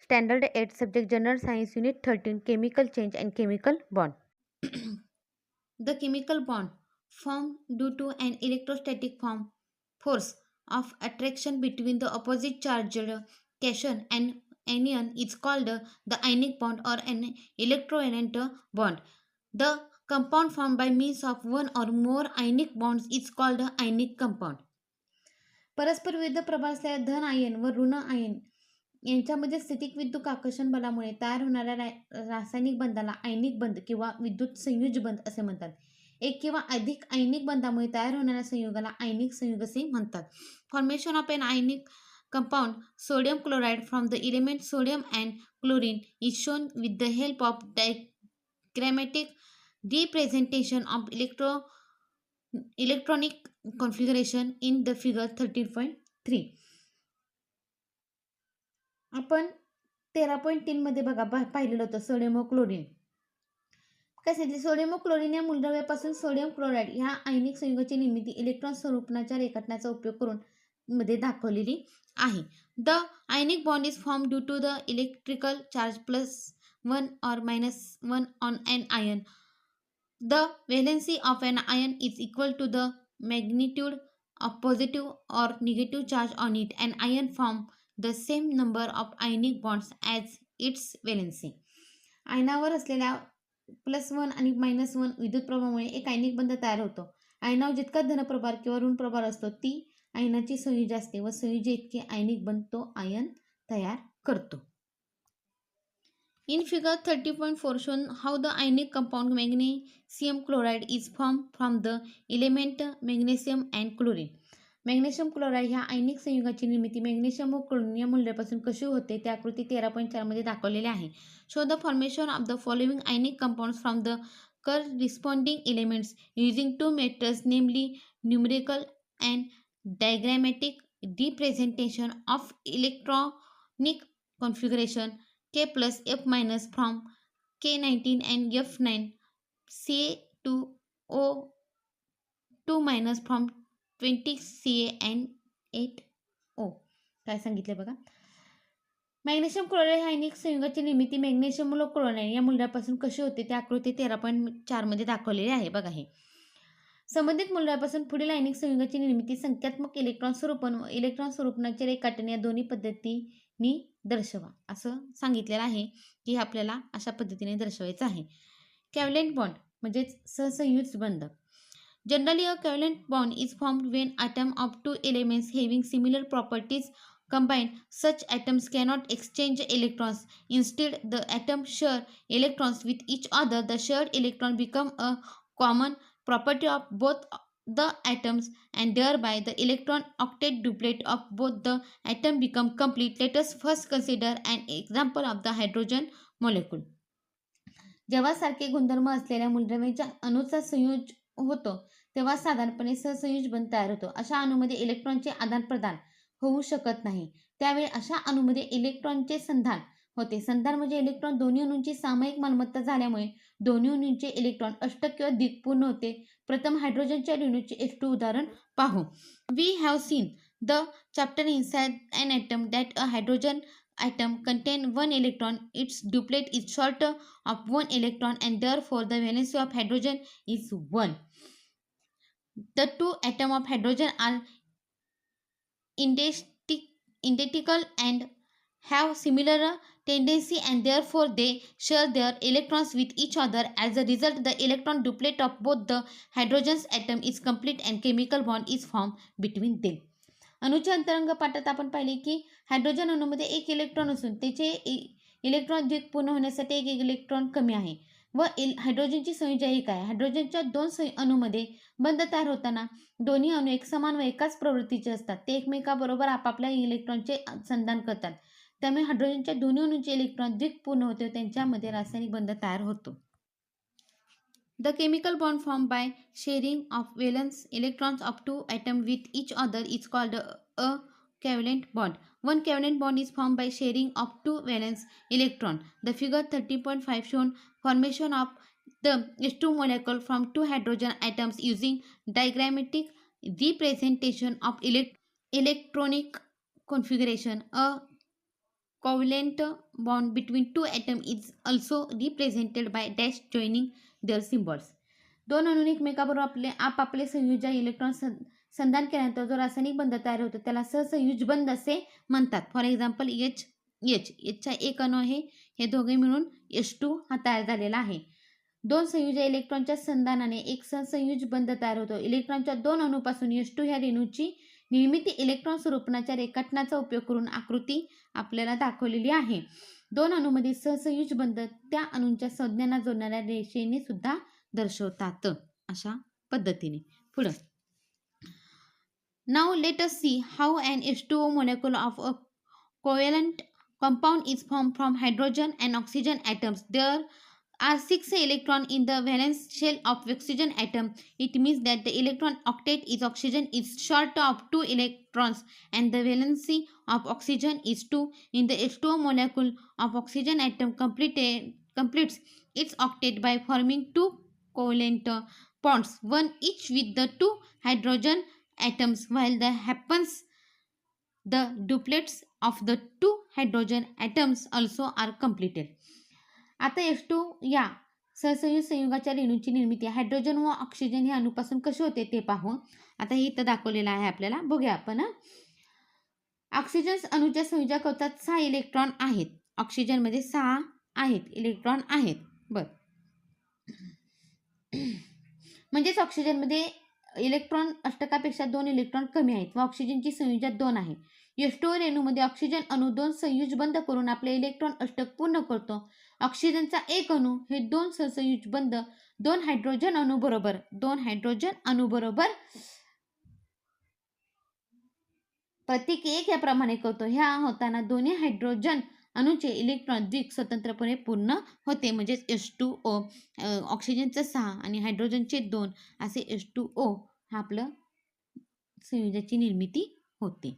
Standard 8 subject General Science Unit 13 Chemical Change and Chemical Bond. The chemical bond formed due to an electrostatic force of attraction between the opposite charged cation and anion is called the ionic bond or an electrovalent bond. The compound formed by means of one or more ionic bonds is called a ionic compound. परस्पर विरुद्ध प्रभाव असलेल्या धन ion व ऋण ion यांच्यामध्ये स्थितिक विद्युत आकर्षण बलामुळे तयार होणाऱ्या रासायनिक बंधाला आयनिक बंध किंवा विद्युत संयुज बंध असे म्हणतात. एक किंवा अधिक आयनिक बंधामुळे तयार होणाऱ्या संयुगाला आयनिक संयुग असे म्हणतात. Formation of an ionic compound sodium chloride from the element sodium and chlorine is shown with the help of diagrammatic representation of electronic configuration in the figure 13.3. आपण 13.3 मध्ये बघा पाहिलेलं होतं सोडियम व क्लोरीन. काय सांगितले? सोडियम व क्लोरीन या मूलद्रव्यापासून सोडियम क्लोराईड ह्या आयनिक संयुगाची निर्मिती इलेक्ट्रॉन स्वरूपनाच्या रेखाटनाचा उपयोग करून मध्ये दाखवलेली आहे. The ionic bond is form due to the electrical charge +1 or -1 on an ion. The valency of an ion is equal to the magnitude of positive or negative charge on it. An ion form the same number of ionic bonds as its valency. आयनावर असलेल्या +1 आणि -1 विद्युत प्रभावामुळे एक आयनिक बंध तयार होतो. आयनावर जितका धनप्रभार किंवा ऋण प्रभार असतो ती आयनाची संयुज असते व संयुजे इतके आयनिक बंध तो आयन तयार करतो. In figure 30.4 shown how the ionic compound magnesium chloride is formed from the element magnesium and chlorine. Magnesium chloride ह्या आयनिक संयुगाची निर्मिती मॅग्नेशियम व क्लोरीन या मूल्यापासून कशी होते ते आकृती 13.4 मध्ये दाखवलेले आहे. Show the formation of the following ionic compounds from the corresponding elements using two methods, namely numerical and diagrammatic representation of electronic configuration K plus F minus from K19 and F9, Ca2O2 minus from 20 Ca and 8O. काय सांगितले बघा? Magnesium chloride ह्या आयनिक संयुगाची निर्मिती magnesium व chloride या मूल्यापासून कशी होते ते आकृती 13.4 मध्ये दाखवलेले आहे. बघा हे संबंधित मूल्यापासून पुढील आयनिक संयुगाची निर्मिती संख्यात्मक इलेक्ट्रॉन स्वरूपन व इलेक्ट्रॉन स्वरूपनाचे रेखाटन या दोन्ही पद्धतींनी दर्शवा असं सांगितलेलं आहे की आपल्याला अशा पद्धतीने दर्शवायचं आहे. कॅव्हलेंट बॉन्ड म्हणजे सहसंयुज बंध. Generally a covalent bond is formed when atom of two elements having similar properties combine. Such atoms cannot exchange electrons. Instead, the atoms share electrons with each other. The shared electron become a common property of both the atoms and thereby the electron octet duplet of both the atom become complete. Let us first consider an example of the hydrogen molecule. जेव्हा सारखे गुणधर्म असलेल्या मूलद्रव्यांच्या अणूचा संयोज होतो तेव्हा साधारणपणे सहसंयोज बंध तयार होतो. अशा अणूमध्ये इलेक्ट्रॉनचे आदानप्रदान होऊ शकत नाही. त्यावेळी अशा अणूमध्ये इलेक्ट्रॉनचे संधान होते. संधान म्हणजे इलेक्ट्रॉन दोन्ही अणूंची सामायिक मालमत्ता झाल्यामुळे दोन्ही अणूंचे इलेक्ट्रॉन अष्टक किंवा द्विपूर्ण होते. प्रथम हायड्रोजनच्या रेणूचे H2 उदाहरण पाहू. We have seen the chapter inside an atom that a hydrogen atom contain one electron. Its duplet is short of one electron and therefore the valency of hydrogen is 1. The two atoms of hydrogen are identical and have similar tendency and therefore they share their electrons with each other. As a result, the electron duplet of both the hydrogen's atom is complete and chemical bond is formed between them. अणूच्या अंतरंग पाठात आपण पाहिले की hydrogen अणूमध्ये एक electron असून त्याचे electron द्विपूर्ण होण्यासाठी एक इलेक्ट्रॉन कमी आहे व हायड्रोजनची संयुजा एक आहे. हायड्रोजनच्या दोन अणूमध्ये बंध तयार होताना दोन्ही अणू एकसमान व एकाच प्रवृत्तीचे असतात. ते एकमेकाबरोबर आपापल्या इलेक्ट्रॉनचे संधान करतात. त्यामुळे हायड्रोजनच्या दोन्ही अणूंचे इलेक्ट्रॉन द्विपूर्ण होते व त्यांच्यामध्ये रासायनिक बंध तयार होतो. The chemical bond formed by sharing of valence electrons of two atoms with each other is called a covalent bond. One covalent bond is formed by sharing of two valence electrons. The figure 30.5 shown formation of the H2 molecule from two hydrogen atoms using diagrammatic representation of electronic configuration. A covalent bond between two atoms is also represented by dash joining their symbols. दोन अणू एकमेकाबरोबर आपापले संयुज electron संधान केल्यानंतर जो रासायनिक बंध तयार होतो त्याला सहसंयुज बंध असे म्हणतात. फॉर एक्झाम्पल एचचा एक अणू आहे, हे दोघे मिळून H2 हा तयार झालेला आहे. दोन संयुज इलेक्ट्रॉनच्या संधानाने एक सहसंयुज बंध तयार होतो. इलेक्ट्रॉनच्या दोन अणूपासून H2 ह्या रेणूची निर्मिती इलेक्ट्रॉन स्वरूपनाच्या रेखाटनाचा उपयोग करून आकृती आपल्याला दाखवलेली आहे. दोन अणूमधील सहसंयुज बंध त्या अणूंच्या संज्ञांना जोडणाऱ्या रेषेने सुद्धा दर्शवतात. अशा पद्धतीने पुढं. Now let us see how an H2O molecule of a covalent compound is formed from hydrogen and oxygen atoms. There are 6 electrons in the valence shell of oxygen atom. It means that the electron octet is oxygen is short of 2 electrons and the valency of oxygen is 2. In the H2O molecule of oxygen atom completes its octet by forming 2 covalent bonds, one each with the 2 hydrogen atoms, while the happens the duplets of the 2 hydrogen atoms also are completed. आता H2 या सहसंयुज संयुगाच्या रेणूंची निर्मिती hydrogen व oxygen या अणूपासून कशी होते ते पाहू. आता हे इथं दाखवलेलं आहे आपल्याला, बघूया आपण. ऑक्सिजन अणूच्या संयुजा कवचात 6 इलेक्ट्रॉन आहेत. ऑक्सिजनमध्ये 6 आहेत इलेक्ट्रॉन आहेत. बर, म्हणजेच ऑक्सिजनमध्ये इलेक्ट्रॉन अष्टकापेक्षा 2 इलेक्ट्रॉन कमी आहेत व ऑक्सिजनची संयुजा 2 आहे. H2O रेणूमध्ये ऑक्सिजन अणू 2 संयुज बंध करून आपले इलेक्ट्रॉन अष्टक पूर्ण करतो. ऑक्सिजनचा एक अणू हे 2 सहसंयुज बंध 2 हायड्रोजन अणू बरोबर प्रत्येकी 1 याप्रमाणे करतो. ह्या होताना दोन्ही हायड्रोजन अणूचे इलेक्ट्रॉन द्विक स्वतंत्रपणे पूर्ण होते. म्हणजेच H2O ऑक्सिजनचं 6 आणि हायड्रोजनचे 2 असे H2O हा आपलं संयुजाची निर्मिती होते.